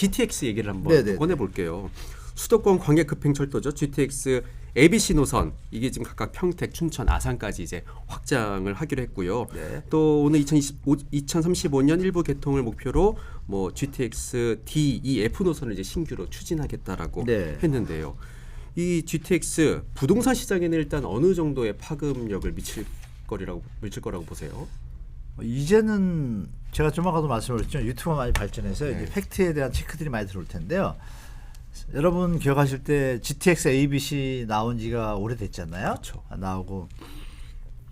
GTX 얘기를 한번 네네네. 꺼내볼게요. 수도권 광역급행철도죠. GTX ABC 노선 이게 지금 각각 평택, 춘천, 아산까지 이제 확장을 하기로 했고요. 네. 또 오늘 2035년 일부 개통을 목표로 뭐 GTX DEF 노선을 이제 신규로 추진하겠다라고 네. 했는데요. 이 GTX 부동산 시장에는 일단 어느 정도의 파급력을 미칠 거라고 보세요? 이제는 제가 좀 아까도 말씀드렸죠. 유튜브가 많이 발전해서 네. 이제 팩트에 대한 체크들이 많이 들어올 텐데요. 여러분 기억하실 때 GTX ABC 나온 지가 오래됐잖아요. 그렇죠. 나오고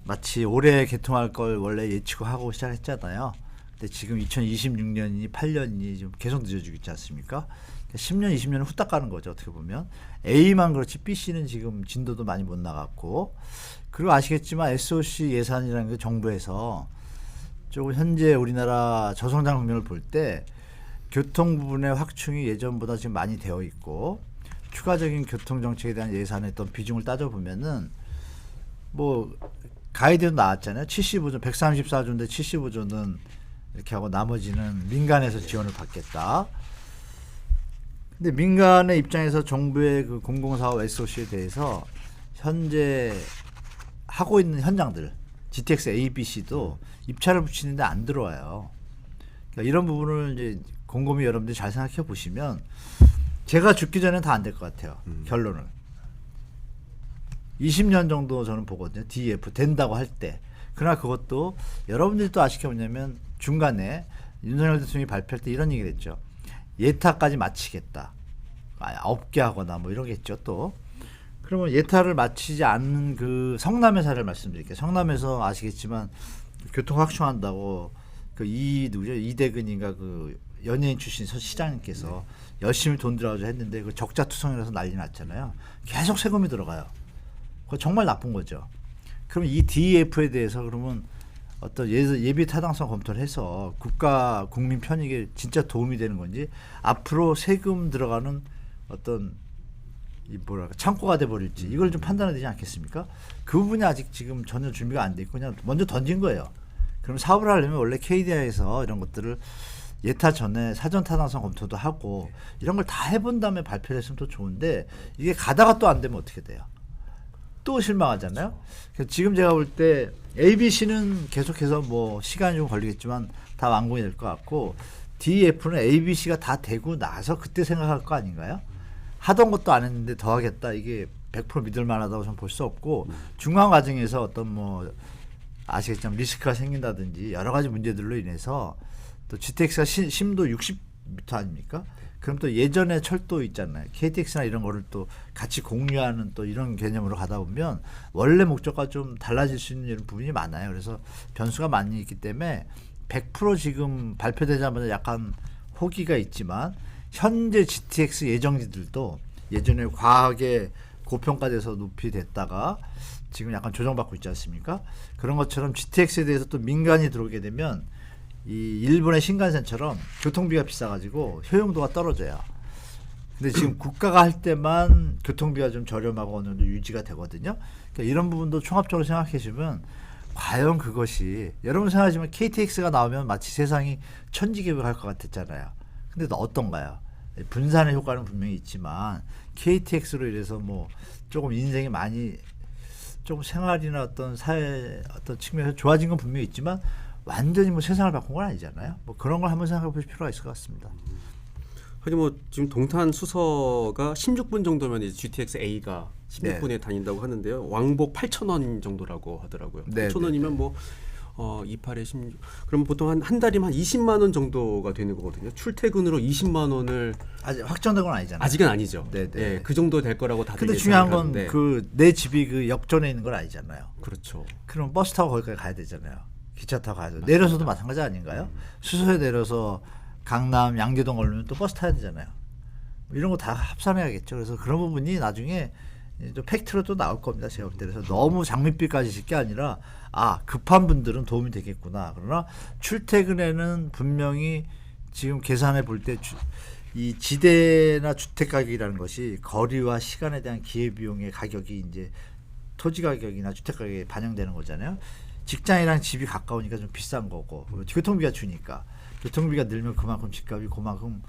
마치 올해 개통할 걸 원래 예측을 하고 시작했잖아요. 근데 지금 2026년이니 8년이니 좀 계속 늦어지고 있지 않습니까? 10년, 20년은 후딱 가는 거죠. 어떻게 보면. A만 그렇지 B씨는 지금 진도도 많이 못 나갔고, 그리고 아시겠지만 SOC 예산이라는 게 정부에서 조금 현재 우리나라 저성장 국면을 볼 때 교통 부분의 확충이 예전보다 지금 많이 되어 있고, 추가적인 교통 정책에 대한 예산의 어떤 비중을 따져보면은 뭐 가이드도 나왔잖아요. 75조, 134조인데 75조는 이렇게 하고 나머지는 민간에서 지원을 받겠다. 근데 민간의 입장에서 정부의 그 공공사업 SOC에 대해서 현재 하고 있는 현장들 GTX A, B, C도 입찰을 붙이는데 안 들어와요. 그러니까 이런 부분을 이제 곰곰이 여러분들이 잘 생각해 보시면 제가 죽기 전엔 다 안 될 것 같아요. 결론은 20년 정도 저는 보거든요. DF 된다고 할 때. 그러나 그것도 여러분들이 또 아시게 뭐냐면 중간에 윤석열 대통령이 발표할 때 이런 얘기를 했죠. 예타까지 마치겠다. 없게 하거나 뭐 이러겠죠 또. 그러면 예타를 마치지 않는 그 성남의 사례를 말씀드릴게요. 성남에서 아시겠지만 교통 확충한다고 그 누구죠? 이대근인가 그 연예인 출신 시장님께서 열심히 돈 들어가지고 했는데 그 적자투성이라서 난리 났잖아요. 계속 세금이 들어가요. 그거 정말 나쁜 거죠. 그럼 이 DEF에 대해서 그러면 어떤 예비 타당성 검토를 해서 국가 국민 편익에 진짜 도움이 되는 건지 앞으로 세금 들어가는 어떤 이 뭐랄까 창고가 돼 버릴지 이걸 좀 판단해야 되지 않겠습니까? 그 부분이 아직 지금 전혀 준비가 안 돼 있고 그냥 먼저 던진 거예요. 그럼 사업을 하려면 원래 KDI에서 이런 것들을 예타 전에 사전 타당성 검토도 하고 이런 걸 다 해본 다음에 발표를 했으면 또 좋은데 이게 가다가 또 안 되면 어떻게 돼요? 또 실망하잖아요. 그래서 지금 제가 볼 때 ABC는 계속해서 뭐 시간이 좀 걸리겠지만 다 완공이 될 것 같고 DF는 ABC가 다 되고 나서 그때 생각할 거 아닌가요? 하던 것도 안 했는데 더 하겠다. 이게 100% 믿을 만하다고 저는 볼 수 없고 중간 과정에서 어떤 뭐 아시겠지만 리스크가 생긴다든지 여러 가지 문제들로 인해서 또 GTX가 심도 60m 아닙니까? 그럼 또 예전에 철도 있잖아요. KTX나 이런 거를 또 같이 공유하는 또 이런 개념으로 가다 보면 원래 목적과 좀 달라질 수 있는 이런 부분이 많아요. 그래서 변수가 많이 있기 때문에 100% 지금 발표되자마자 약간 호기가 있지만 현재 GTX 예정지들도 예전에 과하게 고평가돼서 높이 됐다가 지금 약간 조정받고 있지 않습니까? 그런 것처럼 GTX에 대해서 또 민간이 들어오게 되면 이 일본의 신간센처럼 교통비가 비싸가지고 효용도가 떨어져요. 근데 지금 국가가 할 때만 교통비가 좀 저렴하고 어느 정도 유지가 되거든요. 그러니까 이런 부분도 총합적으로 생각해 주시면 과연 그것이 여러분 생각하시면 KTX가 나오면 마치 세상이 천지개벽할 것 같았잖아요. 근데 어떤가요? 분산의 효과는 분명히 있지만 KTX로 인해서 뭐 조금 인생이 많이 조금 생활이나 어떤 사회 어떤 측면에서 좋아진 건 분명히 있지만 완전히 뭐 세상을 바꾼 건 아니잖아요. 뭐 그런 걸 한번 생각해 보실 필요가 있을 것 같습니다. 하긴 뭐 지금 동탄 수서가 16분 정도면 이제 GTX A가 16분에 네. 다닌다고 하는데요. 왕복 8,000원 정도라고 하더라고요. 네, 8,000원이면 뭐 28에 16. 그럼 보통 한 달이면 한 20만 원 정도가 되는 거거든요. 출퇴근으로 20만 원을 아직 확정된 건 아니잖아요. 아직은 아니죠. 네네. 예, 그 정도 될 거라고 다들 근데 예상을 중요한 건 하는데. 그 내 집이 그 역전에 있는 건 아니잖아요. 그렇죠. 그럼 버스 타고 거기까지 가야 되잖아요. 기차 타고 가야 돼. 내려서도 마찬가지 아닌가요? 수서에 내려서 강남 양재동 걸으면 또 버스 타야 되잖아요. 이런 거 다 합산해야겠죠. 그래서 그런 부분이 나중에 좀 팩트로 또 나올 겁니다. 제가 볼 때. 그래서 너무 장밋빛까지 질 게 아니라 급한 분들은 도움이 되겠구나. 그러나 출퇴근에는 분명히 지금 계산해 볼 때 이 지대나 주택 가격이라는 것이 거리와 시간에 대한 기회비용의 가격이 이제 토지 가격이나 주택 가격에 반영되는 거잖아요. 직장이랑 집이 가까우니까 좀 비싼 거고 교통비가 주니까 교통비가 늘면 그만큼 집값이 그만큼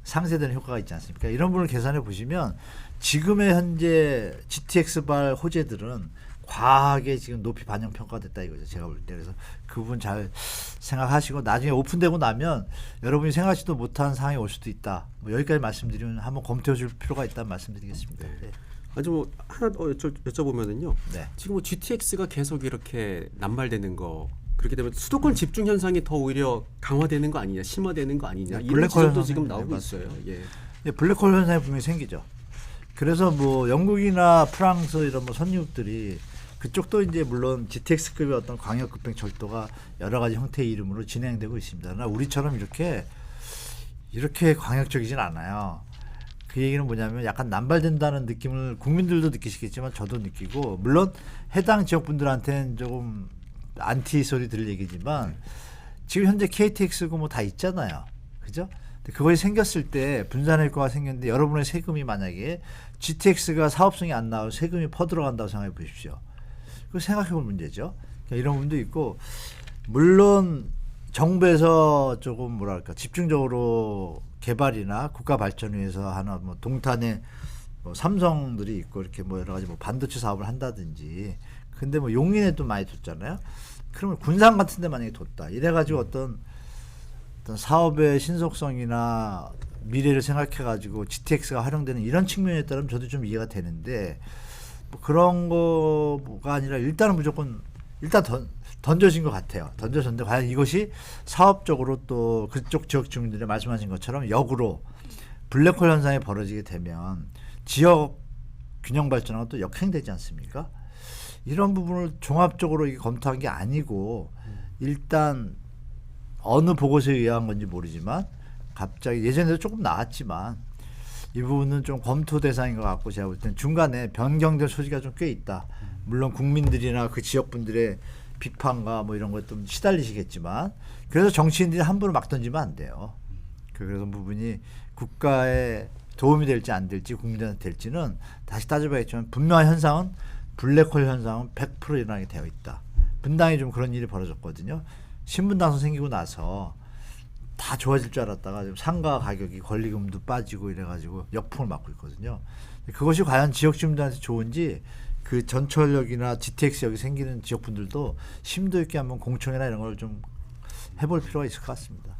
상쇄되는 효과가 있지 않습니까? 이런 부분을 계산해 보시면 지금의 현재 GTX발 호재들은 과하게 지금 높이 반영 평가됐다 이거죠. 제가 볼 때. 그래서 그 부분 잘 생각하시고 나중에 오픈되고 나면 여러분이 생각하지도 못한 상황이 올 수도 있다. 뭐 여기까지 말씀드리면 한번 검토해 줄 필요가 있다는 말씀드리겠습니다. 네. 아주 뭐 하나 더 여쭤보면은요. 네. 지금 뭐 GTX가 계속 이렇게 남발되는 거 그렇게 되면 수도권 집중 현상이 더 오히려 강화되는 거 아니냐, 심화되는 거 아니냐 이런 블랙홀 지적도 현상이 지금 네, 나오고 맞습니다. 있어요. 예. 예, 블랙홀 현상이 분명히 생기죠. 그래서 뭐 영국이나 프랑스 이런 뭐 선진국들이 그쪽도 이제 물론 GTX급의 어떤 광역 급행 철도가 여러 가지 형태의 이름으로 진행되고 있습니다. 그러나 우리처럼 이렇게 광역적이진 않아요. 그 얘기는 뭐냐면 약간 남발된다는 느낌을 국민들도 느끼시겠지만 저도 느끼고 물론 해당 지역 분들한테는 조금 안티 소리 들을 얘기지만 지금 현재 KTX고 뭐 다 있잖아요. 그죠? 그것이 생겼을 때 분산 효과가 생겼는데 여러분의 세금이 만약에 GTX가 사업성이 안 나오고 세금이 퍼들어간다고 생각해 보십시오. 그거 생각해 볼 문제죠. 그러니까 이런 부분도 있고 물론 정부에서 조금 뭐랄까 집중적으로 개발이나 국가 발전 위해서 하나 뭐 동탄에 뭐 삼성들이 있고 이렇게 뭐 여러 가지 뭐 반도체 사업을 한다든지 근데 뭐 용인에도 많이 뒀잖아요. 그러면 군산 같은 데 만약에 뒀다. 이래 가지고 어떤 사업의 신속성이나 미래를 생각해 가지고 GTX가 활용되는 이런 측면에 따르면 저도 좀 이해가 되는데 뭐 그런 거가 아니라 일단은 무조건 일단 던져진 것 같아요. 던져졌는데 과연 이것이 사업적으로 또 그쪽 지역 주민들이 말씀하신 것처럼 역으로 블랙홀 현상이 벌어지게 되면 지역 균형 발전하고 또 역행되지 않습니까? 이런 부분을 종합적으로 이게 검토한 게 아니고 일단 어느 보고서에 의한 건지 모르지만 갑자기 예전에도 조금 나왔지만 이 부분은 좀 검토 대상인 것 같고 제가 볼 때는 중간에 변경된 소지가 좀 꽤 있다. 물론 국민들이나 그 지역분들의 비판과 뭐 이런 것 좀 시달리시겠지만 그래서 정치인들이 함부로 막 던지면 안 돼요. 그래서 부분이 국가에 도움이 될지 안 될지 국민들한테 될지는 다시 따져봐야겠지만 분명한 현상은 블랙홀 현상은 100% 일어나게 되어 있다. 분당에 좀 그런 일이 벌어졌거든요. 신분당선 생기고 나서 다 좋아질 줄 알았다가 지금 상가 가격이 권리금도 빠지고 이래가지고 역풍을 맞고 있거든요. 그것이 과연 지역 주민들한테 좋은지 그 전철역이나 GTX역이 생기는 지역분들도 심도 있게 한번 공청회나 이런 걸 좀 해볼 필요가 있을 것 같습니다.